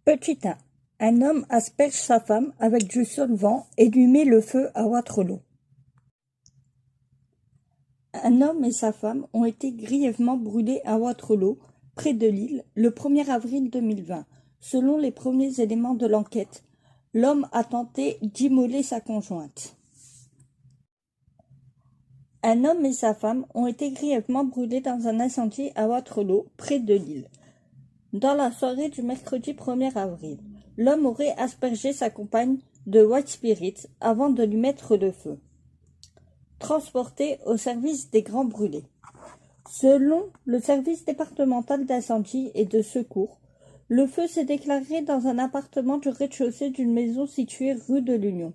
Petit 1. Un homme asperge sa femme avec du solvant et lui met le feu à Waterloo. Un homme et sa femme ont été grièvement brûlés à Waterloo, près de Lille, le 1er avril 2020. Selon les premiers éléments de l'enquête, l'homme a tenté d'immoler sa conjointe. Un homme et sa femme ont été grièvement brûlés dans un incendie à Waterloo, près de Lille. Dans la soirée du mercredi 1er avril, l'homme aurait aspergé sa compagne de White Spirit avant de lui mettre le feu. Transporté au service des grands brûlés. Selon le service départemental d'incendie et de secours, le feu s'est déclaré dans un appartement du rez-de-chaussée d'une maison située rue de l'Union.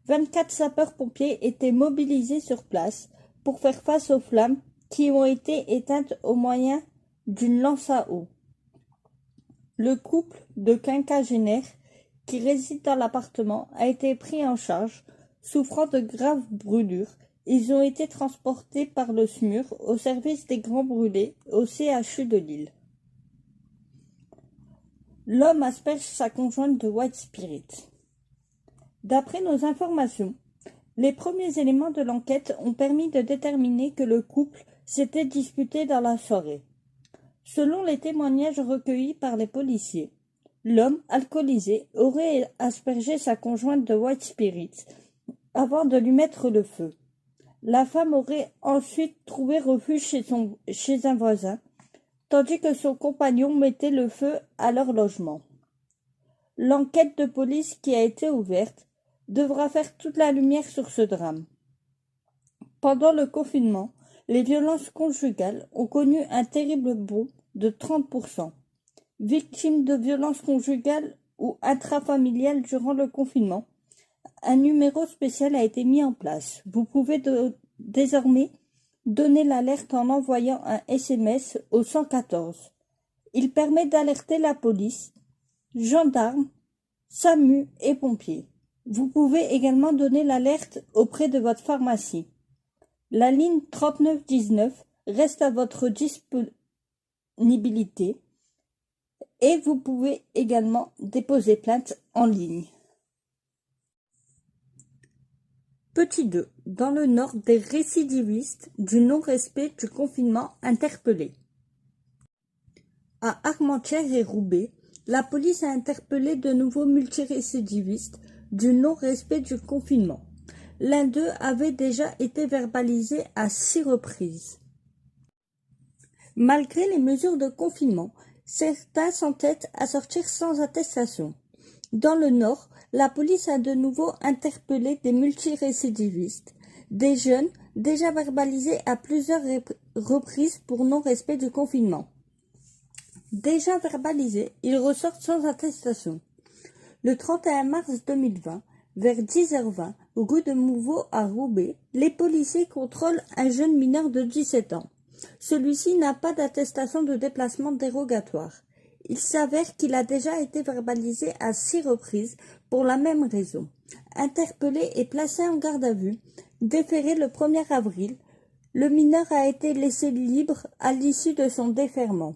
24 sapeurs-pompiers étaient mobilisés sur place pour faire face aux flammes qui ont été éteintes au moyen d'une lance à eau. Le couple de quinquagénaires qui réside dans l'appartement a été pris en charge, souffrant de graves brûlures. Ils ont été transportés par le SMUR au service des grands brûlés au CHU de Lille. L'homme asperge sa conjointe de White Spirit. D'après nos informations, les premiers éléments de l'enquête ont permis de déterminer que le couple s'était disputé dans la soirée. Selon les témoignages recueillis par les policiers, l'homme alcoolisé aurait aspergé sa conjointe de White Spirit avant de lui mettre le feu. La femme aurait ensuite trouvé refuge chez un voisin, tandis que son compagnon mettait le feu à leur logement. L'enquête de police qui a été ouverte devra faire toute la lumière sur ce drame. Pendant le confinement, les violences conjugales ont connu un terrible bond de 30%. Victimes de violences conjugales ou intrafamiliales durant le confinement, un numéro spécial a été mis en place. Vous pouvez désormais donner l'alerte en envoyant un SMS au 114. Il permet d'alerter la police, gendarmes, SAMU et pompiers. Vous pouvez également donner l'alerte auprès de votre pharmacie. La ligne 3919 reste à votre disponibilité et vous pouvez également déposer plainte en ligne. Petit 2. Dans le Nord, des récidivistes du non-respect du confinement interpellés. À Armentières et Roubaix, la police a interpellé de nouveaux multirécidivistes du non-respect du confinement. L'un d'eux avait déjà été verbalisé à 6 reprises. Malgré les mesures de confinement, certains s'entêtent à sortir sans attestation. Dans le Nord, la police a de nouveau interpellé des multirécidivistes, des jeunes déjà verbalisés à plusieurs reprises pour non-respect du confinement. Déjà verbalisés, ils ressortent sans attestation. Le 31 mars 2020, vers 10h20, rue de Mouveau à Roubaix, les policiers contrôlent un jeune mineur de 17 ans. Celui-ci n'a pas d'attestation de déplacement dérogatoire. Il s'avère qu'il a déjà été verbalisé à 6 reprises pour la même raison. Interpellé et placé en garde à vue, déféré le 1er avril, le mineur a été laissé libre à l'issue de son déferment.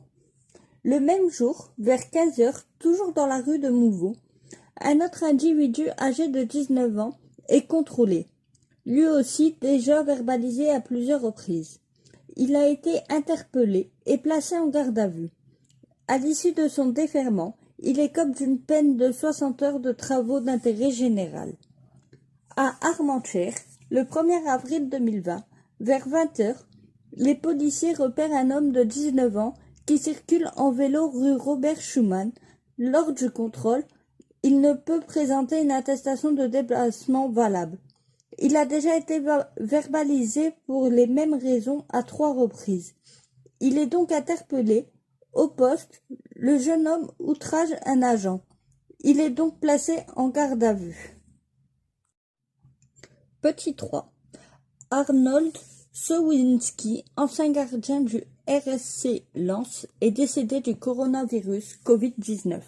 Le même jour, vers 15h, toujours dans la rue de Mouveau, un autre individu âgé de 19 ans est contrôlé, lui aussi déjà verbalisé à plusieurs reprises. Il a été interpellé et placé en garde à vue. À l'issue de son déferment, il écope d'une peine de 60 heures de travaux d'intérêt général. À Armentières, le 1er avril 2020, vers 20h, les policiers repèrent un homme de 19 ans qui circule en vélo rue Robert Schumann. Lors du contrôle, il ne peut présenter une attestation de déplacement valable. Il a déjà été verbalisé pour les mêmes raisons à 3 reprises. Il est donc interpellé. Au poste, le jeune homme outrage un agent. Il est donc placé en garde à vue. Petit 3. Arnold Sowinski, ancien gardien du RSC Lens, est décédé du coronavirus Covid-19.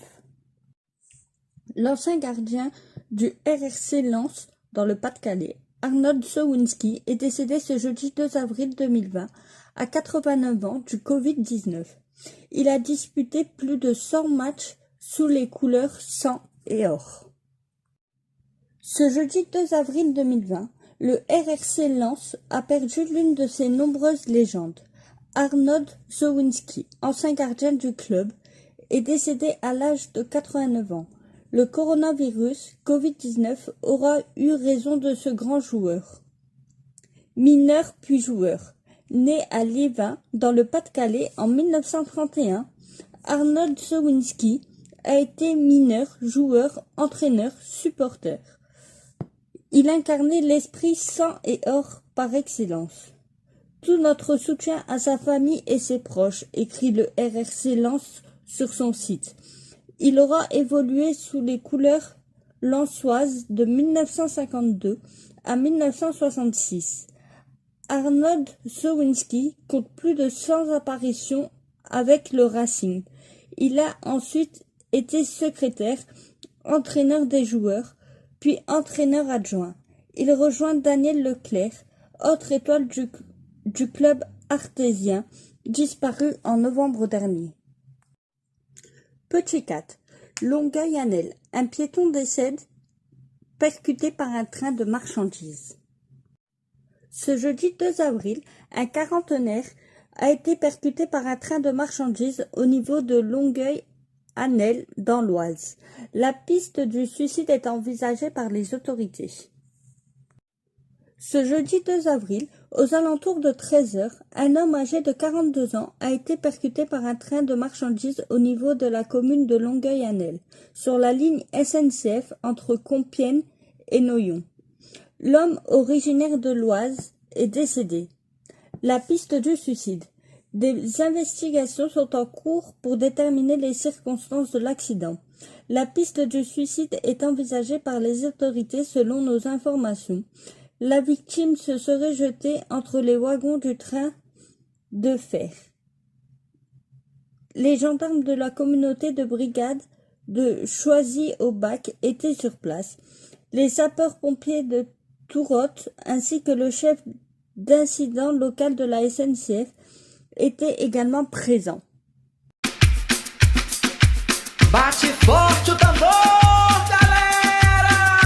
L'ancien gardien du RSC Lens dans le Pas-de-Calais, Arnold Sowinski, est décédé ce jeudi 2 avril 2020 à 89 ans du Covid-19. Il a disputé plus de 100 matchs sous les couleurs sang et or. Ce jeudi 2 avril 2020, le RRC Lens a perdu l'une de ses nombreuses légendes. Arnold Zowinski, ancien gardien du club, est décédé à l'âge de 89 ans. Le coronavirus Covid-19 aura eu raison de ce grand joueur. Mineur puis joueur. Né à Liévin, dans le Pas-de-Calais en 1931, Arnold Zowinski a été mineur, joueur, entraîneur, supporter. Il incarnait l'esprit sang et or par excellence. Tout notre soutien à sa famille et ses proches, écrit le RRC Lens sur son site. Il aura évolué sous les couleurs lensoises de 1952 à 1966. Arnold Zowinski compte plus de 100 apparitions avec le Racing. Il a ensuite été secrétaire, entraîneur des joueurs, puis entraîneur adjoint. Il rejoint Daniel Leclerc, autre étoile du club artésien, disparu en novembre dernier. Petit 4. Longueuil-Hanel. Un piéton décède percuté par un train de marchandises. Ce jeudi 2 avril, un quarantenaire a été percuté par un train de marchandises au niveau de Longueuil-Hanel dans l'Oise. La piste du suicide est envisagée par les autorités. Ce jeudi 2 avril, aux alentours de 13 h, un homme âgé de 42 ans a été percuté par un train de marchandises au niveau de la commune de Longueuil-Hanel, sur la ligne SNCF entre Compiègne et Noyon. L'homme originaire de l'Oise est décédé. La piste du suicide. Des investigations sont en cours pour déterminer les circonstances de l'accident. La piste du suicide est envisagée par les autorités selon nos informations. La victime se serait jetée entre les wagons du train de fer. Les gendarmes de la communauté de brigade de Choisy-au-Bac étaient sur place. Les sapeurs-pompiers de Tourotte ainsi que le chef d'incident local de la SNCF étaient également présents. Bate forte o tambor!